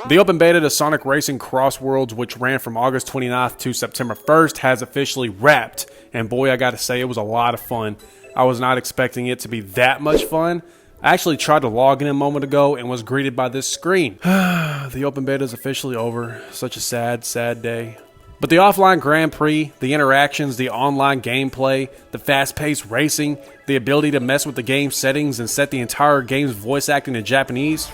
The open beta to Sonic Racing Cross Worlds, which ran from August 29th to September 1st, has officially wrapped, and boy, I gotta say, it was a lot of fun. I was not expecting it to be that much fun. I actually tried to log in a moment ago and was greeted by this screen. The open beta is officially over. Such a sad, sad day. But the offline Grand Prix, the interactions, the online gameplay, the fast-paced racing, the ability to mess with the game settings and set the entire game's voice acting to Japanese,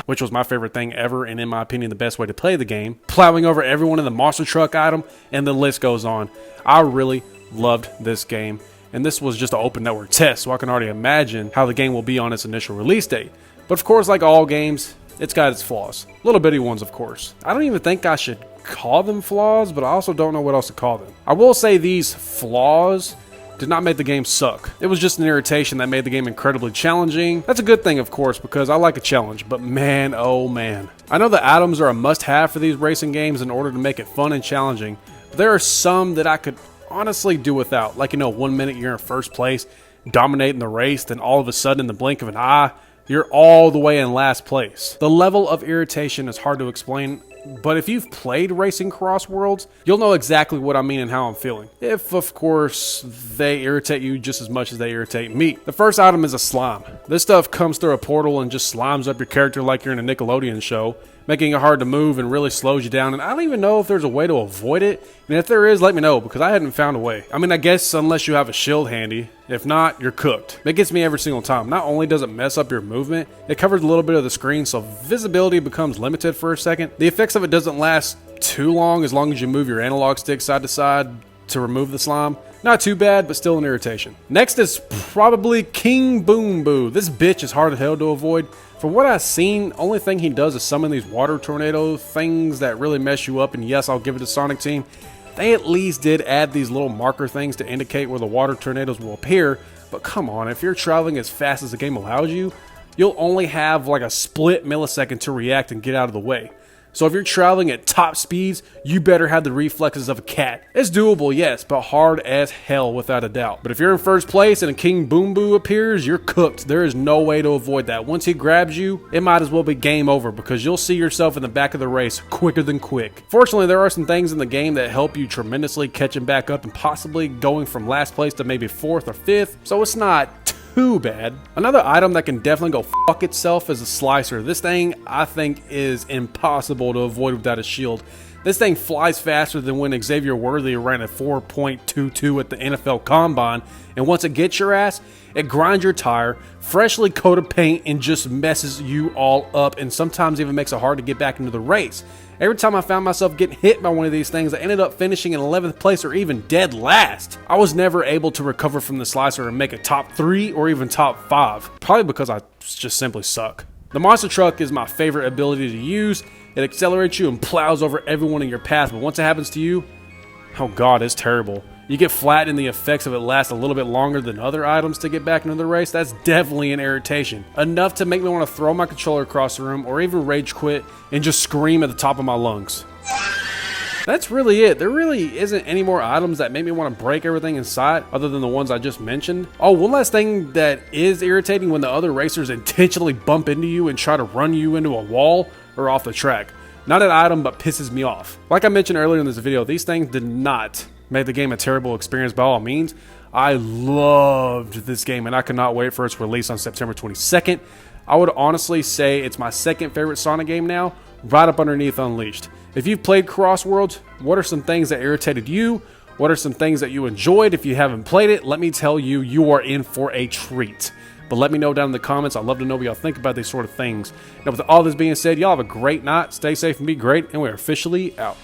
which was my favorite thing ever and in my opinion the best way to play the game, plowing over everyone in the monster truck item, and the list goes on. I really loved this game, and this was just an open network test, so I can already imagine how the game will be on its initial release date. But of course, like all games, it's got its flaws. Little bitty ones, of course. I don't even think I should call them flaws, but I also don't know what else to call them. I will say these flaws did not make the game suck. It was just an irritation that made the game incredibly challenging. That's a good thing, of course, because I like a challenge, but man, oh man. I know the items are a must-have for these racing games in order to make it fun and challenging, but there are some that I could honestly do without. Like, 1 minute you're in first place, dominating the race, then all of a sudden in the blink of an eye, you're all the way in last place. The level of irritation is hard to explain, but if you've played Racing Cross Worlds, you'll know exactly what I mean and how I'm feeling. If, of course, they irritate you just as much as they irritate me. The first item is a slime. This stuff comes through a portal and just slimes up your character like you're in a Nickelodeon show, making it hard to move and really slows you down, and I don't even know if there's a way to avoid it, and if there is, let me know, because I hadn't found a way. I mean, I guess unless you have a shield handy. If not, you're cooked. It gets me every single time. Not only does it mess up your movement, it covers a little bit of the screen, so visibility becomes limited for a second. The effects of it doesn't last too long as you move your analog stick side to side to remove the slime. Not too bad, but still an irritation. Next is probably King Boom Boo. This bitch is hard as hell to avoid. From what I've seen, only thing he does is summon these water tornado things that really mess you up, and yes, I'll give it to Sonic Team. They at least did add these little marker things to indicate where the water tornadoes will appear, but come on, if you're traveling as fast as the game allows you, you'll only have like a split millisecond to react and get out of the way. So if you're traveling at top speeds, you better have the reflexes of a cat. It's doable, yes, but hard as hell without a doubt. But if you're in first place and a King Boom Boo appears, you're cooked. There is no way to avoid that. Once he grabs you, it might as well be game over because you'll see yourself in the back of the race quicker than quick. Fortunately, there are some things in the game that help you tremendously catching back up and possibly going from last place to maybe 4th or 5th, so it's not too bad. Another item that can definitely go fuck itself is a slicer. This thing I think is impossible to avoid without a shield. This thing flies faster than when Xavier Worthy ran at 4.22 at the NFL Combine, and once it gets your ass, it grinds your tire, freshly coated paint, and just messes you all up, and sometimes even makes it hard to get back into the race. Every time I found myself getting hit by one of these things, I ended up finishing in 11th place or even dead last. I was never able to recover from the slicer and make a top 3 or even top 5, probably because I just simply suck. The monster truck is my favorite ability to use. It accelerates you and plows over everyone in your path, but once it happens to you, oh god, it's terrible. You get flat and the effects of it last a little bit longer than other items to get back into the race. That's definitely an irritation. Enough to make me want to throw my controller across the room or even rage quit and just scream at the top of my lungs. That's really it. There really isn't any more items that make me want to break everything in sight other than the ones I just mentioned. Oh, one last thing that is irritating: when the other racers intentionally bump into you and try to run you into a wall or off the track. Not an item, but pisses me off. Like I mentioned earlier in this video, these things did not make the game a terrible experience by all means. I loved this game and I cannot wait for its release on September 22nd. I would honestly say it's my second favorite Sonic game now, right up underneath Unleashed. If you've played Cross Worlds, what are some things that irritated you? What are some things that you enjoyed? If you haven't played it, let me tell you, you are in for a treat. But let me know down in the comments. I'd love to know what y'all think about these sort of things. Now, with all this being said, y'all have a great night. Stay safe and be great. And we're officially out.